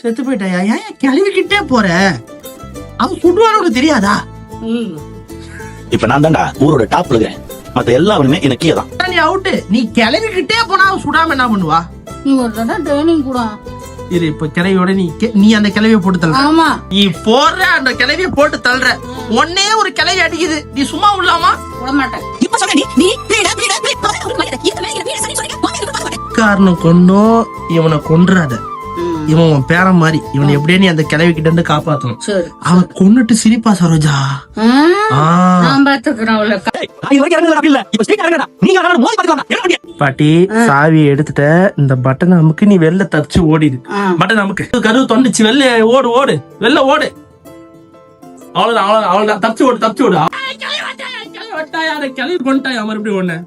செத்து போயிட்டாயா? ஏன் கிளவிக்கிட்டே போற? அவன் சுடுவான்னு உனக்கு தெரியாதா? இப்ப நான் தான்டா ஊரோட டாப்ல இருக்கேன். மத்த எல்லாருமே எனக்கு கீழே தான். நீ அவுட்டு. நீ கிளவிக்கிட்டே போனா அவன் சுடாம என்ன பண்ணுவா? நீ ஒரு தடவை ட்ரைனிங் கூட. இரு, இப்ப கிளவியோட நீ அந்த கிளவிய போட்டு தள்ளுற. ஆமா, நீ போடுற அந்த கிளவிய போட்டு தள்ளுற. ஒன்னே ஒரு கிளவி அடிக்குது, நீ சும்மா உள்ளாமா? விட மாட்டேன். காரணம் கொண்டோம் இவனை கொன்றாத. இவன் உன் பேரன் மாதிரி. இவனை எப்படியே நீ அந்த கிளவி கிட்ட இருந்து காப்பாத்தணும். சரி, அவன் கொன்னுட்டு சிரிப்பா சரோஜா. நான் பாத்துக்கிறேன் அவளை. பாட்டி, சாவி எடுத்துட்ட. இந்த பட்டன் அமுக்கு, நீ வெளில தப்பிச்சு ஓடிடு. பட்டன் அமுக்கு. கருவு தொண்டுச்சு, வெளில ஓடு ஓடு, வெளில ஓடு. அவ்வளவுதான் அவ்வளவுதான் அவ்வளவுதான். தப்பிச்சு ஓடு தப்பிச்சு ஓடு. கிளவி கொண்டாயா மறுபடியும் ஒண்ணு.